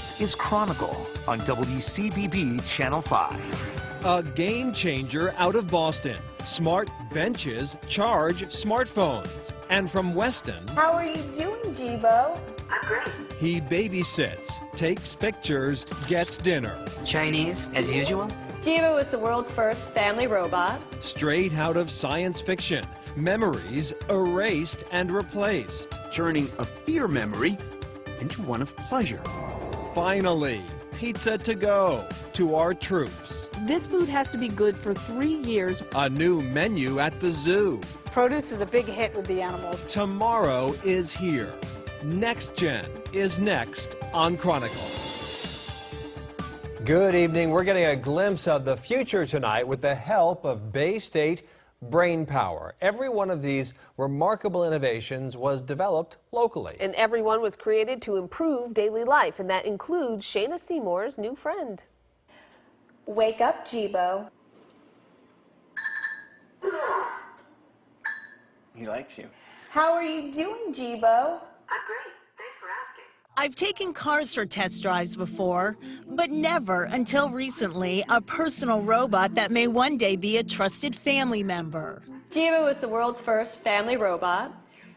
This is Chronicle on WCVB Channel 5. A game changer out of Boston. Smart benches charge smartphones. And from Weston, how are you doing, Jibo? I'm great. He babysits, takes pictures, gets dinner. Chinese, as usual? Jibo is the world's first family robot. Straight out of science fiction. Memories erased and replaced. Turning a fear memory into one of pleasure. Finally, pizza to go to our troops. This food has to be good for 3 years. A new menu at the zoo. Produce is a big hit with the animals. Tomorrow is here. Next Gen is next on Chronicle. Good evening. We're getting a glimpse of the future tonight with the help of Bay State Brain Power. Every one of these remarkable innovations was developed locally. And every one was created to improve daily life, and that includes Shayna Seymour's new friend. Wake up, Jibo. He likes you. How are you doing, Jibo? I'm great. Thanks for asking. I've taken cars for test drives before, but never until recently a personal robot that may one day be a trusted family member. Jibo is the world's first family robot,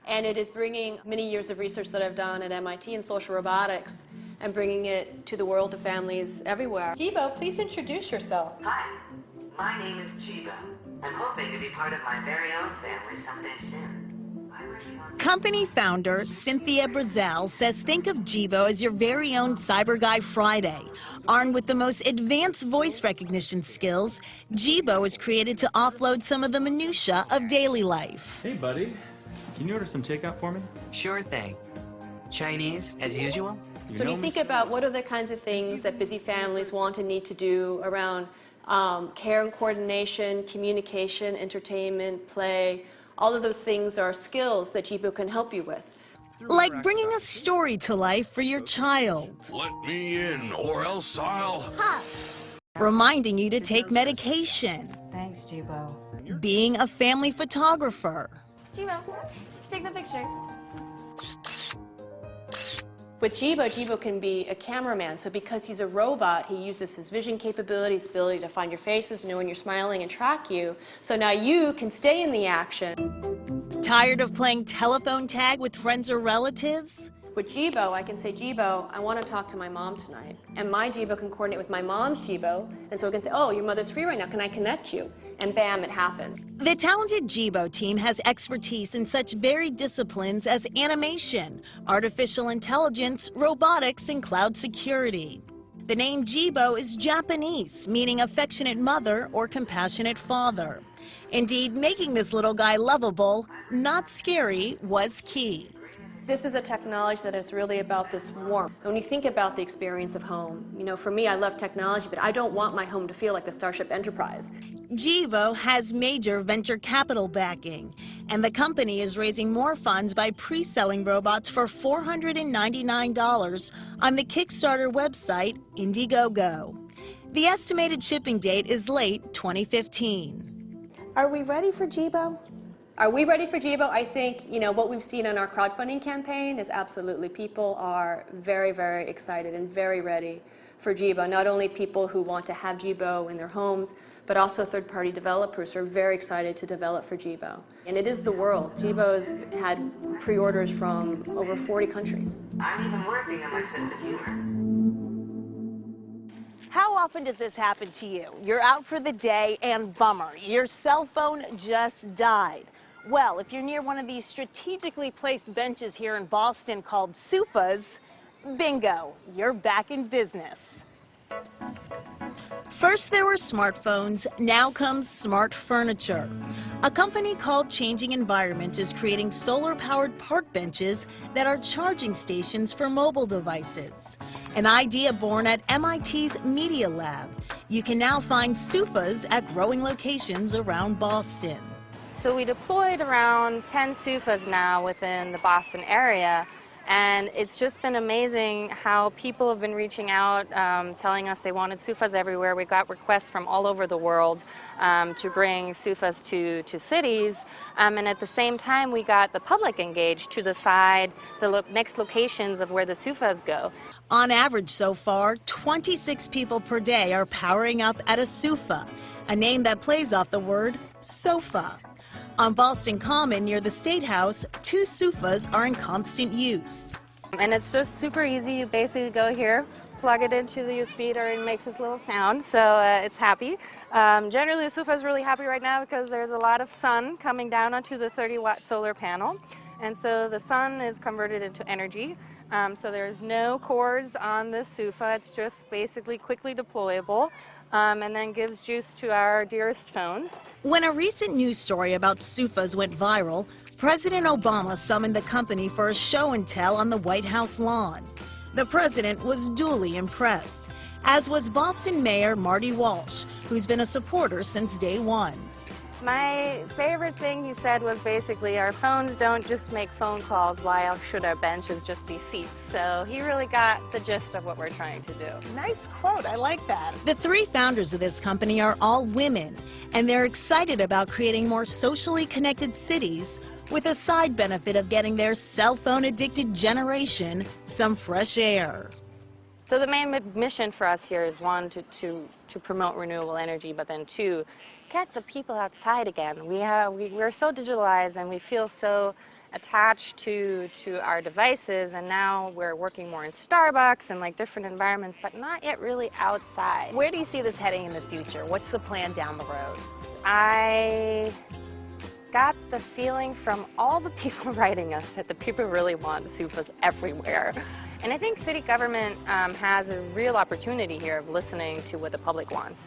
and it is bringing many years of research that I've done at MIT in social robotics and bringing it to the world of families everywhere. Jibo, please introduce yourself. Hi, my name is Jibo. I'm hoping to be part of my very own family someday soon. Company founder Cynthia Brazel says think of Jibo as your very own Cyber Guy Friday. Armed with the most advanced voice recognition skills, Jibo was created to offload some of the minutiae of daily life. Hey buddy, can you order some takeout for me? Sure thing. Chinese, as usual? So when you think about what are the kinds of things that busy families want and need to do around care and coordination, communication, entertainment, play, all of those things are skills that Jibo can help you with. Like bringing a story to life for your child. Let me in or else I'll... Reminding you to take medication. Thanks, Jibo. Being a family photographer. Jibo, take the picture. With Jibo, Jibo can be a cameraman, so because he's a robot, he uses his vision capabilities, ability to find your faces, know when you're smiling, and track you. So now you can stay in the action. Tired of playing telephone tag with friends or relatives? With Jibo, I can say, Jibo, I want to talk to my mom tonight. And my Jibo can coordinate with my mom's Jibo, and so we can say, oh, your mother's free right now, can I connect you? And bam, it happens. The talented Jibo team has expertise in such varied disciplines as animation, artificial intelligence, robotics, and cloud security. The name Jibo is Japanese, meaning affectionate mother or compassionate father. Indeed, making this little guy lovable, not scary, was key. This is a technology that is really about this warmth. When you think about the experience of home, you know, for me, I love technology, but I don't want my home to feel like the Starship Enterprise. Jibo has major venture capital backing, and the company is raising more funds by pre-selling robots for $499 on the Kickstarter website Indiegogo. The estimated shipping date is late 2015. Are we ready for Jibo? Are we ready for Jibo? I think, you know, what we've seen in our crowdfunding campaign is absolutely people are very, very excited and very ready for Jibo. Not only people who want to have Jibo in their homes, but also third-party developers who are very excited to develop for Jibo. And it is the world. Jibo's had pre-orders from over 40 countries. I'm even working on my sense of humor. How often does this happen to you? You're out for the day and bummer, your cell phone just died. Well, if you're near one of these strategically placed benches here in Boston called Soofas, bingo, you're back in business. First there were smartphones, now comes smart furniture. A company called Changing Environment is creating solar-powered park benches that are charging stations for mobile devices. An idea born at MIT's Media Lab. You can now find Soofas at growing locations around Boston. So we deployed around 10 Soofas now within the Boston area, And it's just been amazing how people have been reaching out, telling us they wanted Soofas everywhere. We got requests from all over the world to bring Soofas to cities. And at the same time, we got the public engaged to decide the next locations of where the Soofas go. On average so far, 26 people per day are powering up at a Soofa, a name that plays off the word sofa. On Boston Common near the State House, 2 Soofas are in constant use. And it's just super easy. You basically go here, plug it into the USB, and it makes this little sound, so it's happy. Generally, the Soofa is really happy right now because there's a lot of sun coming down onto the 30-watt solar panel, and so the sun is converted into energy. So there's no cords on this Soofa. It's just basically quickly deployable, and then gives juice to our dearest phones. When a recent news story about Soofas went viral, President Obama summoned the company for a show and tell on the White House lawn. The president was duly impressed, as was Boston Mayor Marty Walsh, who's been a supporter since day one. My favorite thing he said was basically, our phones don't just make phone calls, why should our benches just be seats? So he really got the gist of what we're trying to do. Nice quote, I like that. The 3 founders of this company are all women, and they're excited about creating more socially connected cities with a side benefit of getting their cell phone addicted generation some fresh air. So the main mission for us here is 1, to promote renewable energy, but then 2, get the people outside again. We're so digitalized and we feel so attached to our devices, and now we're working more in Starbucks and like different environments, but not yet really outside. Where do you see this heading in the future? What's the plan down the road? I got the feeling from all the people writing us that the people really want Soofas everywhere. And I think city government has a real opportunity here of listening to what the public wants.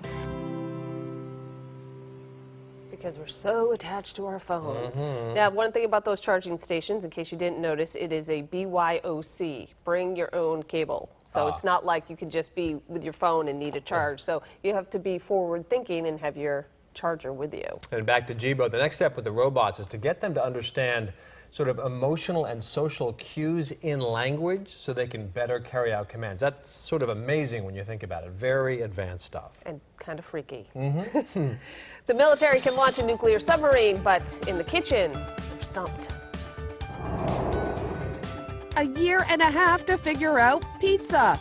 Because we're so attached to our phones. Now, one thing about those charging stations, in case you didn't notice, it is a BYOC, bring your own cable. So it's not like you can just be with your phone and need a charge. So you have to be forward thinking and have your charger with you. And back to Jibo, the next step with the robots is to get them to understand sort of emotional and social cues in language so they can better carry out commands. That's sort of amazing when you think about it. Very advanced stuff. And kind of freaky. The military can launch a nuclear submarine, but in the kitchen, they're stumped. A year and a half to figure out pizza.